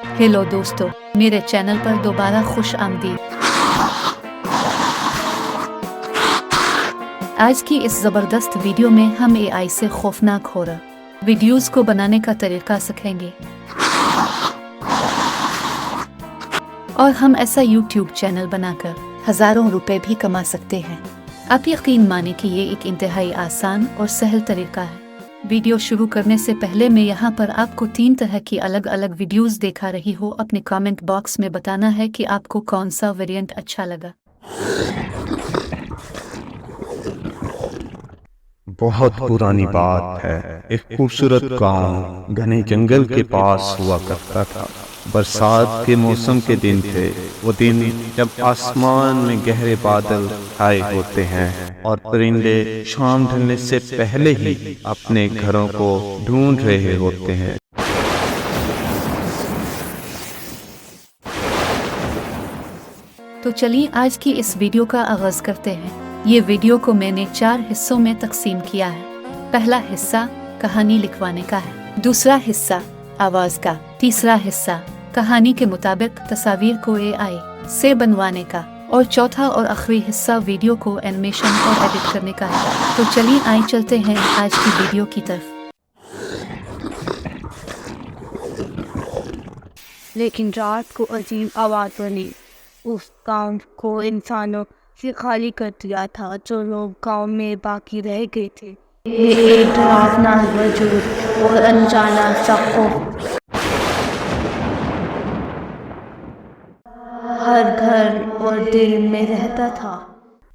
Hello दोस्तों, मेरे channel पर दोबारा खुश आमदीद। आज की इस ज़बरदस्त वीडियो में हम एआई से खौफनाक हॉरर वीडियोस को बनाने का तरीका सीखेंगे और हम ऐसा यूट्यूब चैनल बनाकर हज़ारों रुपए भी कमा सकते हैं। आप यकीन माने कि ये एक इंतहाई आसान और सहल तरीका है। वीडियो शुरू करने से पहले मैं यहाँ पर आपको 3 तरह की अलग अलग वीडियोस दिखा रही हूँ। अपने कमेंट बॉक्स में बताना है कि आपको कौन सा वेरिएंट अच्छा लगा। बहुत पुरानी बात है। एक खूबसूरत गांव घने जंगल के पास हुआ करता था। बरसात के मौसम के दिन थे। वो दिन जब आसमान में गहरे बादल छाए होते हैं और परिंदे शाम ढलने से पहले ही अपने घरों को ढूंढ रहे होते हैं। तो चलिए आज की इस वीडियो का आगाज करते हैं। ये वीडियो को मैंने 4 हिस्सों में तकसीम किया है। पहला हिस्सा कहानी लिखवाने का है, दूसरा हिस्सा आवाज का, तीसरा हिस्सा कहानी के मुताबिक तस्वीर को एआई से बनवाने का और चौथा और आखिरी हिस्सा वीडियो को एनिमेशन और एडिट करने का है। तो चलिए आइए चलते हैं आज की वीडियो की तरफ। लेकिन रात को अजीब आवाज़ बनी। उस गांव को इंसानों से खाली कर दिया था। जो लोग गांव में बाकी रह गए थे, ये एक डरावना वजूद और अनजाना सा खौफ हर घर और दिल में रहता था।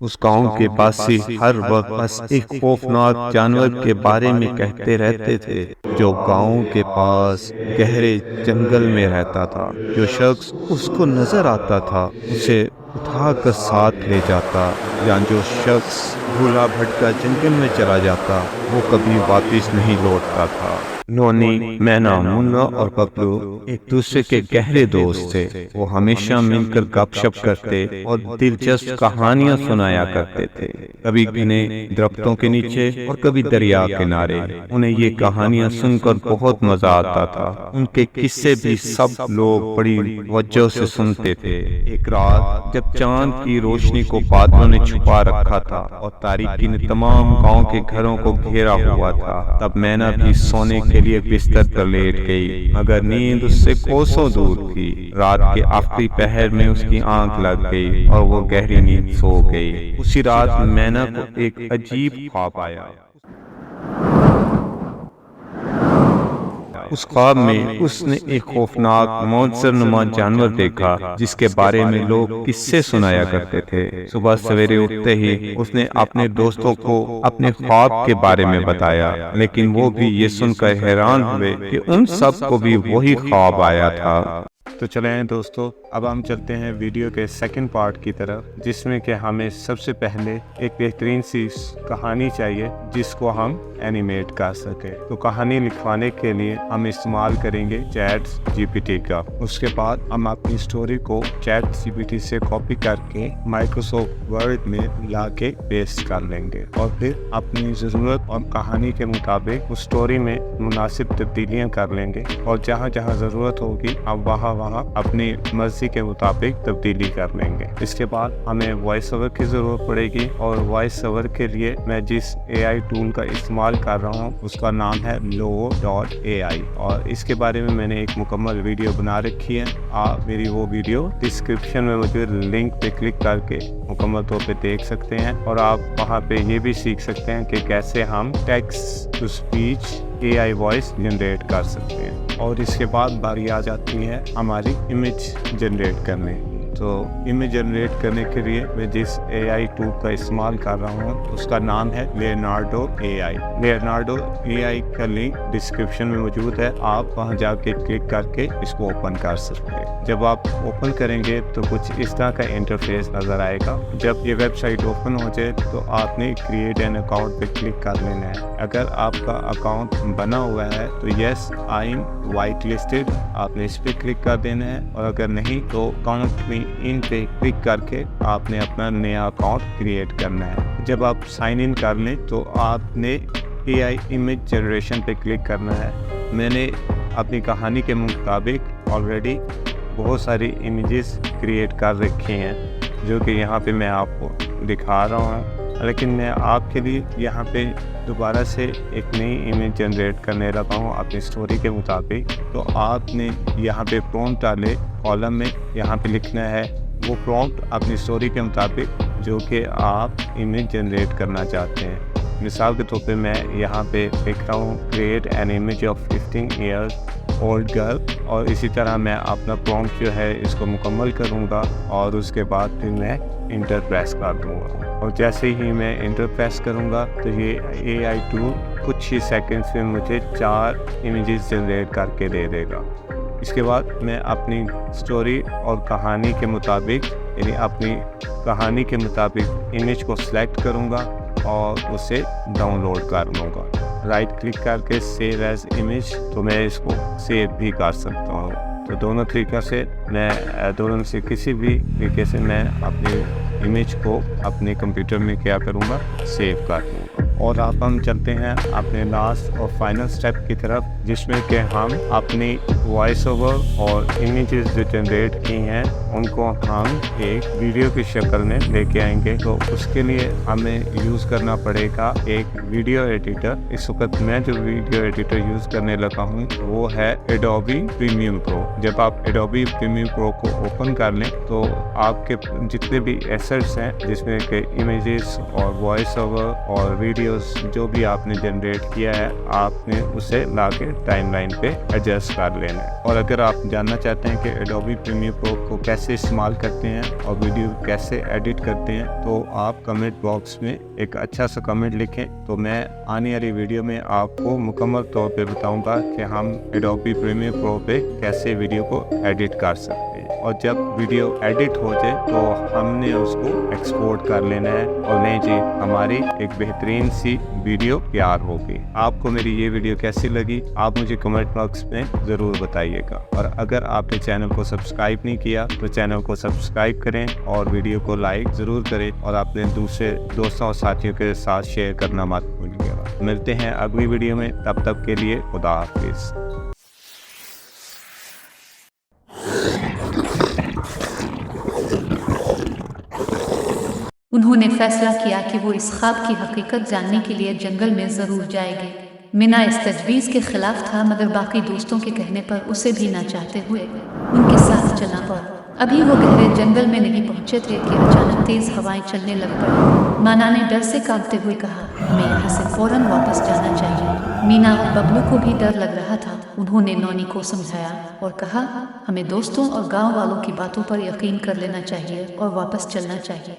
उस गांव के वासी हर वक्त बस एक खौफनाक जानवर के बारे में कहते रहते थे, जो गांव के पास गहरे जंगल में रहता था। जो शख्स उसको नजर आता था उसे उठाकर साथ ले जाता, या जो शख्स भूला भटका जंगल में चला जाता वो कभी वापस नहीं लौटता था। नोनी, मैना, मुन्ना और पपलू एक दूसरे के गहरे दोस्त थे। वो हमेशा मिलकर गपशप करते और दिलचस्प कहानियां सुनाया करते थे, कभी घने दरख्तों के नीचे और कभी दरिया किनारे। उन्हें ये कहानियां सुनकर बहुत मजा आता था। उनके किस्से भी सब लोग बड़ी वजह से सुनते थे। एक रात जब चांद की रोशनी को बादलों ने छुपा रखा था और तारीकी ने तमाम गांव के घरों को घेरा हुआ था, तब मैना भी सोने के लिए बिस्तर पर लेट गई, मगर नींद उससे कोसों दूर थी। रात के आखिरी पहर में उसकी आंख लग गई और वो गहरी नींद सो गई। उसी रात मैना को एक अजीब ख्वाब आया। उस ख्वाब में उसने एक खौफनाक मौजज़नुमा जानवर देखा, जिसके बारे में लोग किस्से सुनाया करते थे। सुबह सवेरे उठते ही उसने अपने दोस्तों को अपने ख्वाब के बारे में बताया, लेकिन वो भी ये सुनकर हैरान हुए कि उन सब को भी वही ख्वाब आया था। तो चलें दोस्तों, अब हम चलते हैं वीडियो के सेकंड पार्ट की तरफ, जिसमें कि हमें सबसे पहले एक बेहतरीन सी कहानी चाहिए जिसको हम एनिमेट कर सके। तो कहानी लिखवाने के लिए हम इस्तेमाल करेंगे चैट जीपीटी का। उसके बाद हम अपनी स्टोरी को चैट जीपीटी से कॉपी करके माइक्रोसॉफ्ट वर्ड में लाके पेस्ट कर लेंगे और फिर अपनी ज़रूरत और कहानी के मुताबिक उस स्टोरी में मुनासिब तब्दीलियाँ कर लेंगे और जहाँ जहाँ ज़रूरत होगी हम वहाँ अपनी मर्जी के मुताबिक तब्दीली कर लेंगे। इसके बाद हमें वॉइस ओवर की ज़रूरत पड़ेगी और वॉइस ओवर के लिए मैं जिस एआई टूल का इस्तेमाल कर रहा हूँ उसका नाम है Lovo.ai और इसके बारे में मैंने एक मुकम्मल वीडियो बना रखी है। आप मेरी वो वीडियो डिस्क्रिप्शन में मौजूद लिंक पे क्लिक करके मुकम्मल तौर पे देख सकते हैं और आप वहाँ पे ये भी सीख सकते हैं कि कैसे हम text to speech AI voice generate कर सकते हैं। और इसके बाद बारी आ जाती है हमारी इमेज जनरेट करने। तो इमेज जनरेट करने के लिए मैं जिस एआई टूल का इस्तेमाल कर रहा हूँ उसका नाम है Leonardo.ai। Leonardo.ai का लिंक डिस्क्रिप्शन में मौजूद है, आप वहाँ जाके क्लिक करके इसको ओपन कर सकते हैं। जब आप ओपन करेंगे तो कुछ इस तरह का इंटरफेस नज़र आएगा। जब ये वेबसाइट ओपन हो जाए तो आपने क्रिएट एन अकाउंट पे क्लिक कर लेना है। अगर आपका अकाउंट बना हुआ है तो yes I am white listed, आपने इस पर क्लिक कर देना है, और अगर नहीं तो अकाउंट में इन पे क्लिक करके आपने अपना नया अकाउंट क्रिएट करना है। जब आप साइन इन कर लें तो आपने एआई इमेज जनरेशन पे क्लिक करना है। मैंने अपनी कहानी के मुताबिक ऑलरेडी बहुत सारी इमेजेस क्रिएट कर रखी हैं जो कि यहाँ पे मैं आपको दिखा रहा हूँ, लेकिन मैं आपके लिए यहाँ पे दोबारा से एक नई इमेज जनरेट करने लगा हूँ अपनी स्टोरी के मुताबिक। तो आपने यहाँ पे प्रॉम्प्ट डाले कॉलम में, यहाँ पे लिखना है वो प्रॉम्प्ट अपनी स्टोरी के मुताबिक जो कि आप इमेज जनरेट करना चाहते हैं। मिसाल के तौर पे मैं यहाँ पे लिख रहा हूँ create an image of 15 years old girl, और इसी तरह मैं अपना प्रॉम्प्ट जो है इसको मुकम्मल करूँगा और उसके बाद फिर मैं इंटर प्रेस कर दूँगा। और जैसे ही मैं इंटर प्रेस करूँगा तो ये AI टूल कुछ ही सेकंड्स में मुझे 4 इमेजेस जनरेट करके दे देगा। इसके बाद मैं अपनी स्टोरी और कहानी के मुताबिक, यानी अपनी कहानी के मुताबिक इमेज को सिलेक्ट करूँगा और उसे डाउनलोड कर लूँगा। राइट क्लिक करके सेव एज इमेज, तो मैं इसको सेव भी कर सकता हूँ। तो दोनों तरीक़ों से मैं दोनों से किसी भी तरीके से मैं अपनी इमेज को अपने कंप्यूटर में क्या करूँगा, सेव कर लूँगा। और अब हम चलते हैं अपने लास्ट और फाइनल स्टेप की तरफ, जिसमें कि हम अपनी वॉइस ओवर और इमेजेस जो जनरेट की हैं उनको हम एक वीडियो की शक्ल में लेके आएंगे। तो उसके लिए हमें यूज़ करना पड़ेगा एक वीडियो एडिटर। इस वक्त मैं जो वीडियो एडिटर यूज़ करने लगा हूँ वो है एडोबी प्रीमियम प्रो। जब आप एडोबी प्रीमियम प्रो को ओपन कर लें तो आपके जितने भी एसेट्स हैं जिसमें कि इमेजेस और वॉइस ओवर और वीडियोस जो भी आपने जनरेट किया है, आपने उसे लाके टाइमलाइन पे एडजस्ट कर लेना है। और अगर आप जानना चाहते हैं कि एडोबी प्रीमियर प्रो को कैसे इस्तेमाल करते हैं और वीडियो कैसे एडिट करते हैं, तो आप कमेंट बॉक्स में एक अच्छा सा कमेंट लिखें, तो मैं आने वाली वीडियो में आपको मुकम्मल तौर पे बताऊंगा कि हम एडोबी प्रीमियर प्रो पे कैसे वीडियो को एडिट कर सकते हैं। और जब वीडियो एडिट हो जाए तो हमने उसको एक्सपोर्ट कर लेना है और नहीं जी, हमारी एक बेहतरीन सी वीडियो तैयार होगी। आपको मेरी ये वीडियो कैसी लगी आप मुझे कमेंट बॉक्स में ज़रूर बताइएगा। और अगर आपने चैनल को सब्सक्राइब नहीं किया तो चैनल को सब्सक्राइब करें और वीडियो को लाइक ज़रूर करें और अपने दूसरे दोस्तों और साथियों के साथ शेयर करना मत भूलिएगा। मिलते हैं अगली वीडियो में, तब तक के लिए खुदा हाफिज़। उन्होंने फैसला किया कि वो इस ख्वाब की हकीकत जानने के लिए जंगल में ज़रूर जाएंगे। मीना इस तजवीज़ के खिलाफ था, मगर बाकी दोस्तों के कहने पर उसे भी ना चाहते हुए उनके साथ चलना पड़ा। अभी वो गहरे जंगल में नहीं पहुंचे थे कि अचानक तेज़ हवाएं चलने लग पड़ी। माना ने डर से कांपते हुए कहा, हमें यहाँ से फ़ौरन वापस जाना चाहिए। मीना और बबलू को भी डर लग रहा था। उन्होंने नौनी को समझाया और कहा, हमें दोस्तों और गाँव वालों की बातों पर यकीन कर लेना चाहिए और वापस चलना चाहिए।